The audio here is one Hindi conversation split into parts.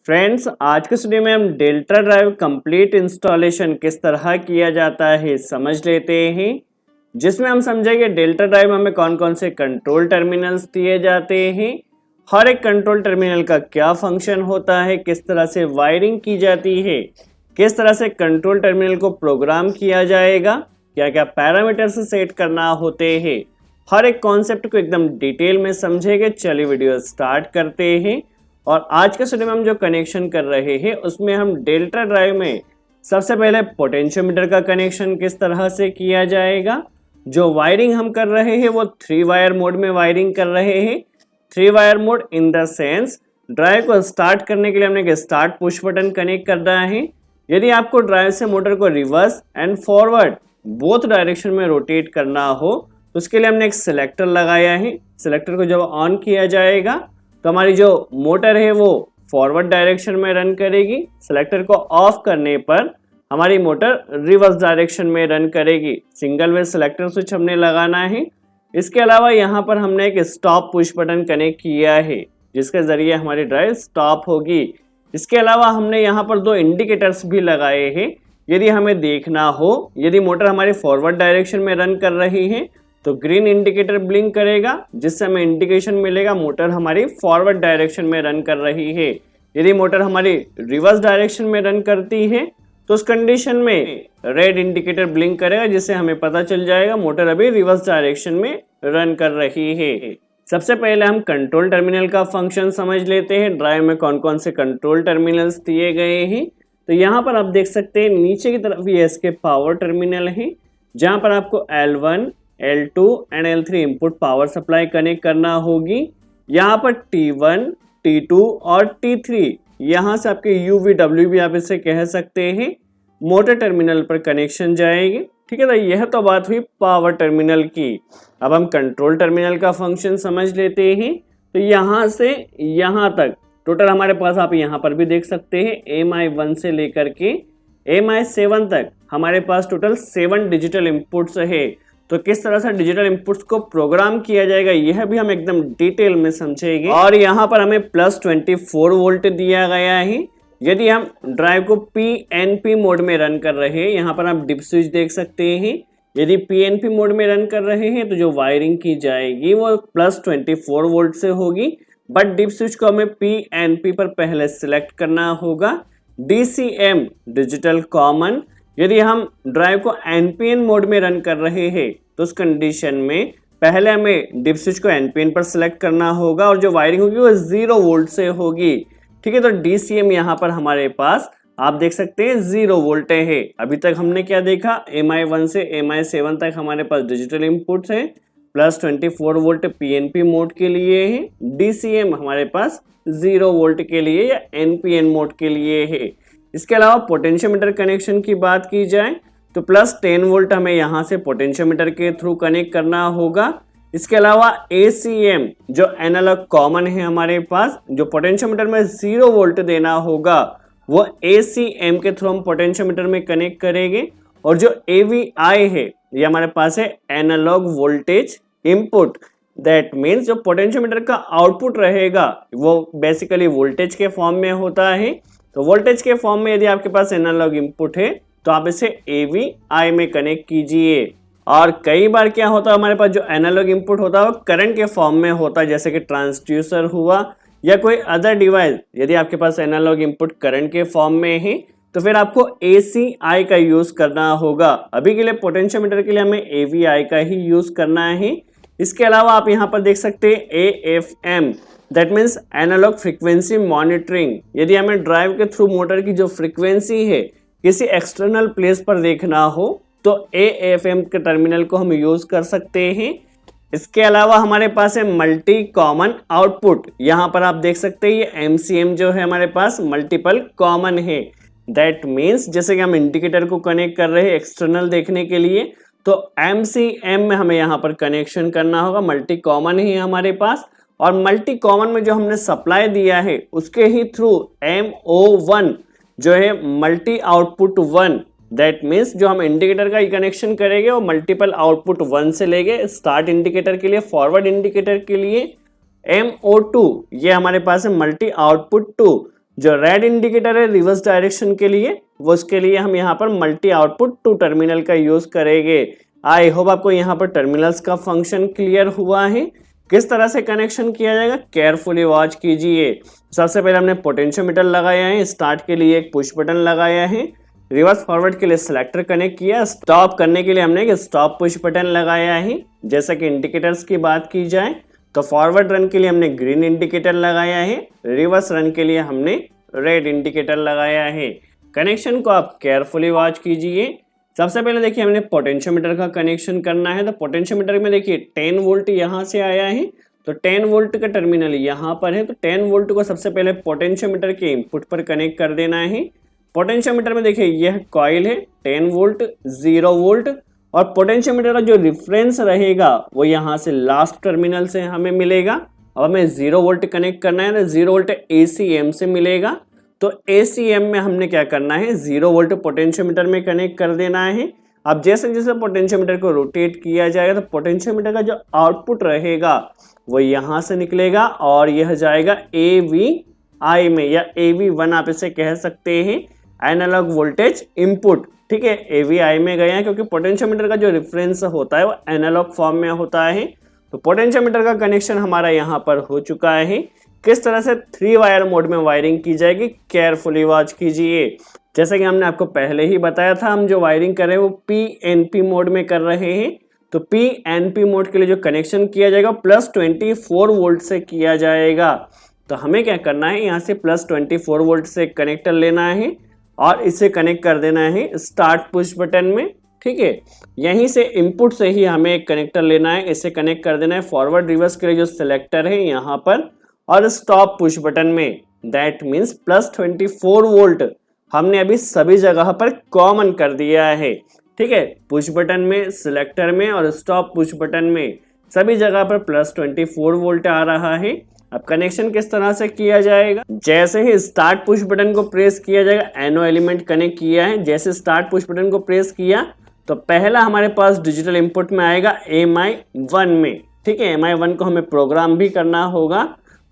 फ्रेंड्स, आज के वीडियो में हम डेल्टा ड्राइव कंप्लीट इंस्टॉलेशन किस तरह किया जाता है समझ लेते हैं, जिसमें हम समझेंगे डेल्टा ड्राइव में कौन कौन से कंट्रोल टर्मिनल्स दिए जाते हैं, हर एक कंट्रोल टर्मिनल का क्या फंक्शन होता है, किस तरह से वायरिंग की जाती है, किस तरह से कंट्रोल टर्मिनल को प्रोग्राम किया जाएगा, क्या क्या पैरामीटर्स सेट करना होते हैं, हर एक कॉन्सेप्ट को एकदम डिटेल में समझेंगे। चलिए वीडियो स्टार्ट करते हैं। और आज के वीडियो में हम जो कनेक्शन कर रहे हैं उसमें हम डेल्टा ड्राइव में सबसे पहले पोटेंशियोमीटर का कनेक्शन किस तरह से किया जाएगा। जो वायरिंग हम कर रहे हैं वो 3 वायर मोड में वायरिंग कर रहे हैं। 3 wire mode in the sense drive को स्टार्ट करने के लिए हमने स्टार्ट पुश बटन कनेक्ट करना है। यदि आपको ड्राइव से मोटर को reverse and forward both direction में रोटेट करना हो तो उसके लिए हमने एक सिलेक्टर लगाया है। सिलेक्टर को जब ऑन किया जाएगा तो हमारी जो मोटर है वो फॉरवर्ड डायरेक्शन में रन करेगी। सिलेक्टर को ऑफ करने पर हमारी मोटर रिवर्स डायरेक्शन में रन करेगी। सिंगल वे सिलेक्टर स्विच हमने लगाना है। इसके अलावा यहाँ पर हमने एक स्टॉप पुश बटन कनेक्ट किया है जिसके जरिए हमारी ड्राइव स्टॉप होगी। इसके अलावा हमने यहाँ पर 2 इंडिकेटर्स भी लगाए हैं। यदि हमें देखना हो यदि मोटर हमारी फॉरवर्ड डायरेक्शन में रन कर रही है तो ग्रीन इंडिकेटर ब्लिंक करेगा जिससे हमें इंडिकेशन मिलेगा मोटर हमारी फॉरवर्ड डायरेक्शन में रन कर रही है। यदि मोटर हमारी रिवर्स डायरेक्शन में रन करती है तो उस कंडीशन में रेड इंडिकेटर ब्लिंक करेगा जिससे हमें पता चल जाएगा मोटर अभी रिवर्स डायरेक्शन में रन कर रही है। सबसे पहले हम कंट्रोल टर्मिनल का फंक्शन समझ लेते हैं। ड्राइव में कौन कौन से कंट्रोल टर्मिनल्स दिए गए हैं तो यहाँ पर आप देख सकते हैं नीचे की तरफ ये इसके पावर टर्मिनल है जहाँ पर आपको L1 L2 and L3 input power supply connect करना होगी। यहाँ पर T1 T2 और T3 यहाँ से आपके UVW भी आप इसे कह सकते हैं मोटर टर्मिनल पर कनेक्शन जाएगी। ठीक है, तो यह तो बात हुई पावर टर्मिनल की। अब हम कंट्रोल टर्मिनल का फंक्शन समझ लेते हैं। तो यहाँ से यहाँ तक टोटल हमारे पास आप यहाँ पर भी देख सकते हैं MI1 से लेकर के MI7 तक हमारे पास टोटल 7 डिजिटल इनपुट्स है। तो किस तरह से डिजिटल इनपुट्स को प्रोग्राम किया जाएगा यह भी हम एकदम डिटेल में समझेंगे। और यहाँ पर हमें +24 वोल्ट दिया गया है। यदि हम ड्राइव को PNP मोड में रन कर रहे हैं, यहाँ पर आप डिप स्विच देख सकते हैं। यदि PNP मोड में रन कर रहे हैं तो जो वायरिंग की जाएगी वो +24 वोल्ट से होगी, बट डिप स्विच को हमें PNP पर पहले सिलेक्ट करना होगा। DCM digital common. यदि हम ड्राइव को NPN मोड में रन कर रहे हैं तो उस कंडीशन में पहले हमें डिप स्विच को NPN पर सिलेक्ट करना होगा और जो वायरिंग होगी वो 0 वोल्ट से होगी। ठीक है, तो DCM यहाँ पर हमारे पास आप देख सकते हैं 0 वोल्ट है। अभी तक हमने क्या देखा, MI1 से MI7 तक हमारे पास डिजिटल इनपुट्स है, +24 वोल्ट PNP मोड के लिए है, DCM हमारे पास 0 वोल्ट के लिए या NPN मोड के लिए है। इसके अलावा पोटेंशियोमीटर कनेक्शन की बात की जाए तो +10 वोल्ट हमें यहाँ से पोटेंशियोमीटर के थ्रू कनेक्ट करना होगा। इसके अलावा ACM जो एनालॉग कॉमन है हमारे पास, जो पोटेंशियोमीटर में 0 वोल्ट देना होगा वो ACM के थ्रू हम पोटेंशियोमीटर में कनेक्ट करेंगे। और जो AVI है ये हमारे पास है analog voltage input. That means जो पोटेंशियोमीटर का आउटपुट रहेगा वो बेसिकली वोल्टेज के फॉर्म में होता है। तो वोल्टेज के फॉर्म में यदि आपके पास एनालॉग इनपुट है तो आप इसे AVI में कनेक्ट कीजिए। और कई बार क्या होता है, हमारे पास जो एनालॉग इनपुट होता है वो करंट के फॉर्म में होता है, जैसे कि ट्रांसड्यूसर हुआ या कोई अदर डिवाइस। यदि आपके पास एनालॉग इनपुट करंट के फॉर्म में है तो फिर आपको ACI का यूज करना होगा। अभी के लिए पोटेंशियोमीटर के लिए हमें AVI का ही यूज करना है। इसके अलावा आप यहाँ पर देख सकते हैं AFM, that means analog frequency monitoring. यदि हमें ड्राइव के थ्रू मोटर की जो फ्रीक्वेंसी है किसी एक्सटर्नल प्लेस पर देखना हो तो AFM के टर्मिनल को हम यूज कर सकते हैं। इसके अलावा हमारे पास है मल्टी कॉमन आउटपुट। यहाँ पर आप देख सकते हैं ये MCM जो है हमारे पास मल्टीपल कॉमन है। दैट मीन्स जैसे कि हम इंडिकेटर को कनेक्ट कर रहे हैं एक्सटर्नल देखने के लिए तो MCM में हमें यहाँ पर कनेक्शन करना होगा। मल्टी कॉमन है हमारे पास और मल्टी कॉमन में जो हमने सप्लाई दिया है उसके ही थ्रू MO1 जो है मल्टी आउटपुट 1। दैट मीन्स जो हम इंडिकेटर का कनेक्शन करेंगे वो मल्टीपल आउटपुट 1 से लेंगे। स्टार्ट इंडिकेटर के लिए, फॉरवर्ड इंडिकेटर के लिए MO2 ये हमारे पास है मल्टी आउटपुट 2। जो रेड इंडिकेटर है रिवर्स डायरेक्शन के लिए, वो उसके लिए हम यहाँ पर मल्टी आउटपुट टू टर्मिनल का यूज करेंगे। आई होप आपको यहाँ पर टर्मिनल्स का फंक्शन क्लियर हुआ है। किस तरह से कनेक्शन किया जाएगा केयरफुली वॉच कीजिए। सबसे पहले हमने पोटेंशियोमीटर लगाया है, स्टार्ट के लिए एक पुश बटन लगाया है, रिवर्स फॉरवर्ड के लिए सिलेक्टर कनेक्ट किया, स्टॉप करने के लिए हमने एक स्टॉप पुश बटन लगाया है। जैसा कि इंडिकेटर्स की बात की जाए तो फॉरवर्ड रन के लिए हमने ग्रीन इंडिकेटर लगाया है, रिवर्स रन के लिए हमने रेड इंडिकेटर लगाया है। कनेक्शन को आप केयरफुली वॉच कीजिए। सबसे पहले देखिए हमने पोटेंशियोमीटर का कनेक्शन करना है, तो पोटेंशियोमीटर में देखिए 10 वोल्ट यहाँ से आया है, तो 10 वोल्ट का टर्मिनल यहाँ पर है, तो 10 वोल्ट को सबसे पहले पोटेंशियोमीटर के इनपुट पर कनेक्ट कर देना है। पोटेंशियोमीटर में देखिए यह कॉइल है, 10 वोल्ट 0 वोल्ट, और पोटेंशियोमीटर का जो रिफरेंस रहेगा वो यहाँ से लास्ट टर्मिनल से हमें मिलेगा। अब हमें 0 वोल्ट कनेक्ट करना है, तो 0 वोल्ट ACM से मिलेगा, तो ACM में हमने क्या करना है 0 वोल्ट पोटेंशियोमीटर में कनेक्ट कर देना है। अब जैसे जैसे पोटेंशियोमीटर को रोटेट किया जाएगा तो पोटेंशियोमीटर का जो आउटपुट रहेगा वो यहाँ से निकलेगा और यह जाएगा AVI में, या AV1 आप इसे कह सकते हैं, एनालॉग वोल्टेज इनपुट। ठीक है, AVI में गया है क्योंकि पोटेंशियोमीटर का जो रेफरेंस होता है वो एनालॉग फॉर्म में होता है। तो पोटेंशियोमीटर का कनेक्शन हमारा यहाँ पर हो चुका है। किस तरह से 3 वायर मोड में वायरिंग की जाएगी केयरफुली वॉच कीजिए। जैसे कि हमने आपको पहले ही बताया था, हम जो वायरिंग कर रहे हैं वो PNP मोड में कर रहे हैं। तो PNP मोड के लिए जो कनेक्शन किया जाएगा +24 वोल्ट से किया जाएगा। तो हमें क्या करना है, यहाँ से +24 वोल्ट से कनेक्टर लेना है और इसे कनेक्ट कर देना है स्टार्ट पुश बटन में। ठीक है, यहीं से इनपुट से ही हमें एक कनेक्टर लेना है, इसे कनेक्ट कर देना है फॉरवर्ड रिवर्स के लिए जो सिलेक्टर है यहाँ पर, और स्टॉप पुश बटन में। दैट मीन्स +24 वोल्ट हमने अभी सभी जगह पर कॉमन कर दिया है। ठीक है, पुश बटन में, सिलेक्टर में और स्टॉप पुश बटन में सभी जगह पर +24 वोल्ट आ रहा है। अब कनेक्शन किस तरह से किया जाएगा, जैसे ही स्टार्ट पुश बटन को प्रेस किया जाएगा, NO एलिमेंट कनेक्ट किया है, जैसे स्टार्ट पुश बटन को प्रेस किया तो पहला हमारे पास डिजिटल इनपुट में आएगा MI1 में। ठीक है, MI1 को हमें प्रोग्राम भी करना होगा,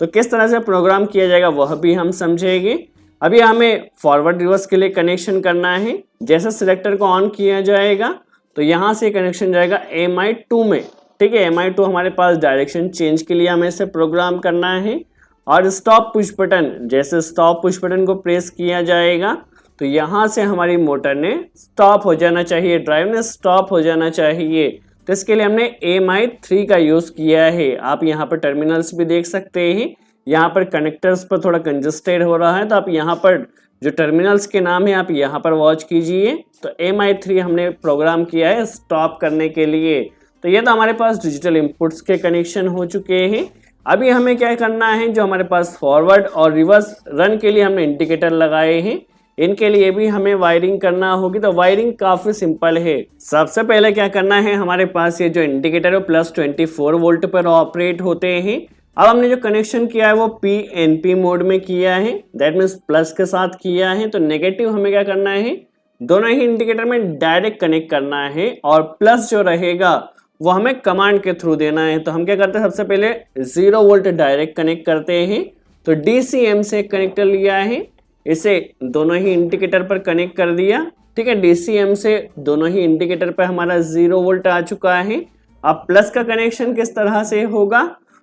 तो किस तरह से प्रोग्राम किया जाएगा वह भी हम समझेंगे। अभी हमें फॉरवर्ड रिवर्स के लिए कनेक्शन करना है। जैसे सिलेक्टर को ऑन किया जाएगा तो यहाँ से कनेक्शन जाएगा MI2 में। ठीक है, MI2 हमारे पास डायरेक्शन चेंज के लिए हमें इसे प्रोग्राम करना है। और स्टॉप पुश बटन, जैसे स्टॉप पुश बटन को प्रेस किया जाएगा तो यहाँ से हमारी मोटर ने स्टॉप हो जाना चाहिए, ड्राइव ने स्टॉप हो जाना चाहिए। तो इसके लिए हमने MI3 का यूज़ किया है। आप यहाँ पर टर्मिनल्स भी देख सकते हैं, यहाँ पर कनेक्टर्स पर थोड़ा कंजस्टेड हो रहा है, तो आप यहाँ पर जो टर्मिनल्स के नाम है आप यहाँ पर वॉच कीजिए। तो MI3 हमने प्रोग्राम किया है स्टॉप करने के लिए। तो ये तो हमारे पास डिजिटल इनपुट्स के कनेक्शन हो चुके हैं। अभी हमें क्या करना है, जो हमारे पास फॉरवर्ड और रिवर्स रन के लिए हमने इंडिकेटर लगाए हैं, इनके लिए भी हमें वायरिंग करना होगी। तो वायरिंग काफ़ी सिंपल है। सबसे पहले क्या करना है, हमारे पास ये जो इंडिकेटर है +24 वोल्ट पर ऑपरेट होते हैं। अब हमने जो कनेक्शन किया है वो PNP मोड में किया है, दैट मीन्स प्लस के साथ किया है। तो नेगेटिव हमें क्या करना है, दोनों ही इंडिकेटर में डायरेक्ट कनेक्ट करना है, और प्लस जो रहेगा वो हमें कमांड के थ्रू देना है। तो हम क्या करते हैं, सबसे पहले 0 वोल्ट डायरेक्ट कनेक्ट करते हैं। तो DCM से कनेक्टर लिया है, इसे दोनों ही इंडिकेटर पर कनेक्ट कर दिया। ठीक है, DCM से दोनों ही इंडिकेटर पर हमारा 0 वोल्ट आ चुका है। अब प्लस का कनेक्शन किस तरह से होगा,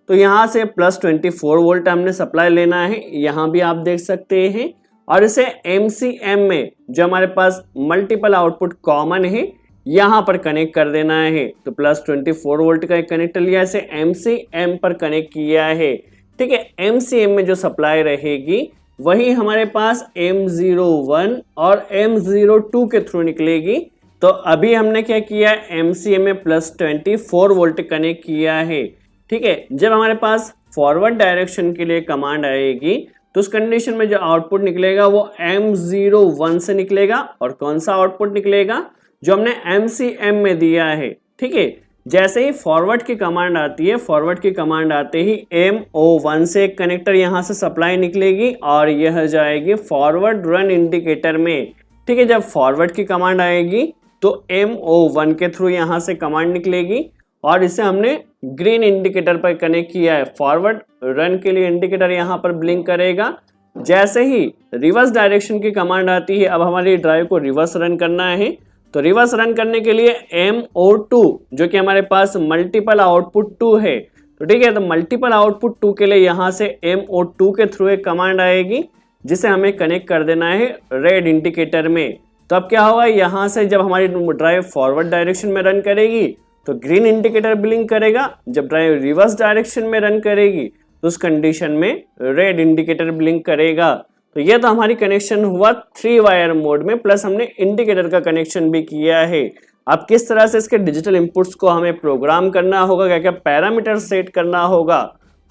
तो यहाँ से +24 वोल्ट हमने सप्लाई लेना है, यहाँ भी आप देख सकते हैं, और इसे MCM में जो हमारे पास मल्टीपल आउटपुट कॉमन है यहाँ पर कनेक्ट कर देना है। तो +24 वोल्ट का एक कनेक्टर लिया, इसे MCM पर कनेक्ट किया है। ठीक है, MCM में जो सप्लाई रहेगी वही हमारे पास M01 और M02 के थ्रू निकलेगी। तो अभी हमने क्या किया है, MCM में +24 वोल्ट कनेक्ट किया है। ठीक है, जब हमारे पास फॉरवर्ड डायरेक्शन के लिए कमांड आएगी तो उस कंडीशन में जो आउटपुट निकलेगा वो M01 से निकलेगा, और कौन सा आउटपुट निकलेगा, जो हमने MCM में दिया है। ठीक है, जैसे ही फॉरवर्ड की कमांड आती है, फॉरवर्ड की कमांड आते ही MO1 से एक कनेक्टर यहाँ से सप्लाई निकलेगी और यह जाएगी फॉरवर्ड रन इंडिकेटर में। ठीक है, जब फॉरवर्ड की कमांड आएगी तो MO1 के थ्रू यहाँ से कमांड निकलेगी, और इसे हमने ग्रीन इंडिकेटर पर कनेक्ट किया है। फॉरवर्ड रन के लिए इंडिकेटर यहाँ पर ब्लिंक करेगा, जैसे ही रिवर्स डायरेक्शन की कमांड आती है, अब हमारी ड्राइव को रिवर्स रन करना है, तो रिवर्स रन करने के लिए MO2 जो कि हमारे पास मल्टीपल आउटपुट 2 है, तो ठीक है, तो मल्टीपल आउटपुट 2 के लिए यहाँ से MO2 के थ्रू एक कमांड आएगी जिसे हमें कनेक्ट कर देना है रेड इंडिकेटर में। तो अब क्या होगा, यहाँ से जब हमारी ड्राइव फॉरवर्ड डायरेक्शन में रन करेगी तो ग्रीन इंडिकेटर ब्लिंक करेगा, जब ड्राइव रिवर्स डायरेक्शन में रन करेगी तो उस कंडीशन में रेड इंडिकेटर ब्लिंक करेगा। तो ये तो हमारी कनेक्शन हुआ 3 वायर मोड में, प्लस हमने इंडिकेटर का कनेक्शन भी किया है। अब किस तरह से इसके डिजिटल इनपुट्स को हमें प्रोग्राम करना होगा, क्या क्या पैरामीटर सेट करना होगा,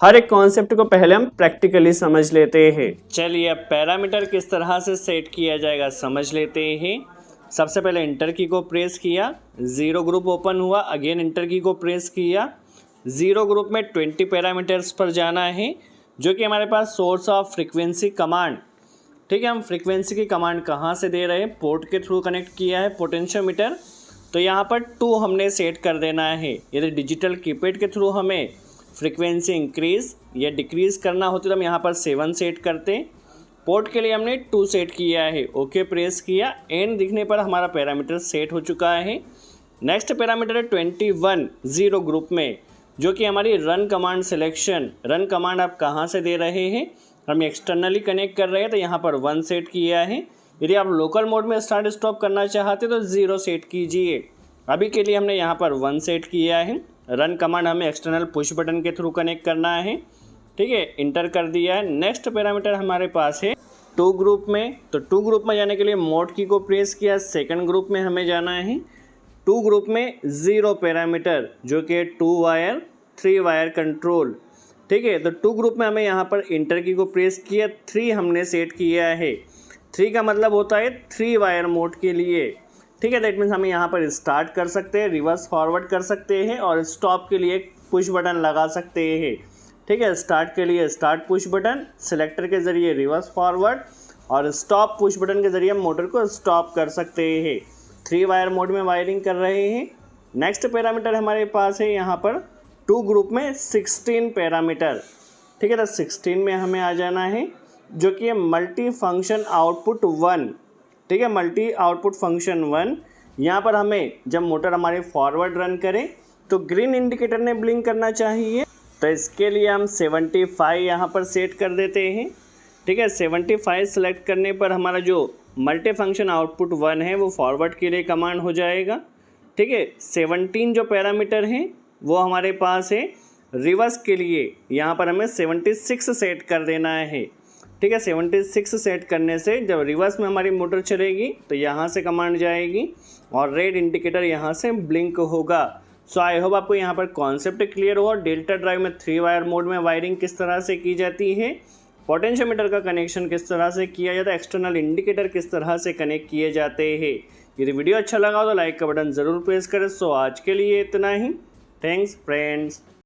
हर एक कॉन्सेप्ट को पहले हम प्रैक्टिकली समझ लेते हैं। चलिए अब पैरामीटर किस तरह से सेट किया जाएगा समझ लेते हैं। सबसे पहले इंटर की को प्रेस किया, 0 ग्रुप ओपन हुआ, अगेन इंटर की को प्रेस किया, 0 ग्रुप में 20 पैरामीटर्स पर जाना है जो कि हमारे पास सोर्स ऑफ फ्रीक्वेंसी कमांड, ठीक है, हम फ्रीक्वेंसी की कमांड कहाँ से दे रहे हैं, पोर्ट के थ्रू कनेक्ट किया है पोटेंशियोमीटर, तो यहाँ पर 2 हमने सेट कर देना है। यदि डिजिटल कीपैड के थ्रू हमें फ्रीक्वेंसी इंक्रीज या डिक्रीज करना होती तो हम यहाँ पर 7 सेट करते। पोर्ट के लिए हमने 2 सेट किया है, ओके प्रेस किया, एंड दिखने पर हमारा पैरामीटर सेट हो चुका है। नेक्स्ट पैरामीटर है 21 0 ग्रुप में जो कि हमारी run command selection. Run command आप कहाँ से दे रहे हैं, हम एक्सटर्नली कनेक्ट कर रहे हैं तो यहाँ पर 1 सेट किया है। यदि आप लोकल मोड में स्टार्ट स्टॉप करना चाहते तो 0 सेट कीजिए। अभी के लिए हमने यहाँ पर 1 सेट किया है। रन कमांड हमें एक्सटर्नल पुश बटन के थ्रू कनेक्ट करना है, ठीक है, इंटर कर दिया है। नेक्स्ट पैरामीटर हमारे पास है 2 ग्रुप में, तो 2 ग्रुप में जाने के लिए मोड की को प्रेस किया, सेकंड ग्रुप में हमें जाना है। 2 ग्रुप में 0 पैरामीटर जो कि 2 वायर 3 वायर कंट्रोल, ठीक है, तो 2 ग्रुप में हमें यहाँ पर इंटर की को प्रेस किया, 3 हमने सेट किया है। 3 का मतलब होता है 3 वायर मोड के लिए, ठीक है, दैट मीन्स हम यहाँ पर स्टार्ट कर सकते हैं, रिवर्स फॉरवर्ड कर सकते हैं और स्टॉप के लिए एक पुश बटन लगा सकते हैं, ठीक है। स्टार्ट के लिए स्टार्ट पुश बटन, सिलेक्टर के ज़रिए रिवर्स फॉरवर्ड और स्टॉप पुश बटन के ज़रिए हम मोटर को स्टॉप कर सकते हैं। 3 वायर मोड में वायरिंग कर रहे हैं। नेक्स्ट पैरामीटर हमारे पास है यहाँ पर 2 ग्रुप में 16 पैरामीटर, ठीक है, तो 16 में हमें आ जाना है जो कि है मल्टी फंक्शन आउटपुट 1, ठीक है, मल्टी आउटपुट फंक्शन 1। यहाँ पर हमें जब मोटर हमारी फॉरवर्ड रन करे तो ग्रीन इंडिकेटर ने ब्लिंक करना चाहिए, तो इसके लिए हम 75 यहाँ पर सेट कर देते हैं, ठीक है। 75 सेलेक्ट करने पर हमारा जो मल्टी फंक्शन आउटपुट 1 है वो फॉरवर्ड के लिए कमांड हो जाएगा, ठीक है। 17 जो पैरामीटर हैं वो हमारे पास है रिवर्स के लिए, यहाँ पर हमें 76 सेट कर देना है, ठीक है। 76 सेट करने से जब रिवर्स में हमारी मोटर चलेगी तो यहाँ से कमांड जाएगी और रेड इंडिकेटर यहाँ से ब्लिंक होगा। सो आई होप आपको यहाँ पर कॉन्सेप्ट क्लियर हुआ। डेल्टा ड्राइव में 3 वायर मोड में वायरिंग किस तरह से की जाती है, पोटेंशियोमीटर का कनेक्शन किस तरह से किया जाता है, एक्सटर्नल इंडिकेटर किस तरह से कनेक्ट किए जाते हैं। यदि वीडियो अच्छा लगा हो तो लाइक का बटन ज़रूर प्रेस करें। सो आज के लिए इतना ही। Thanks friends.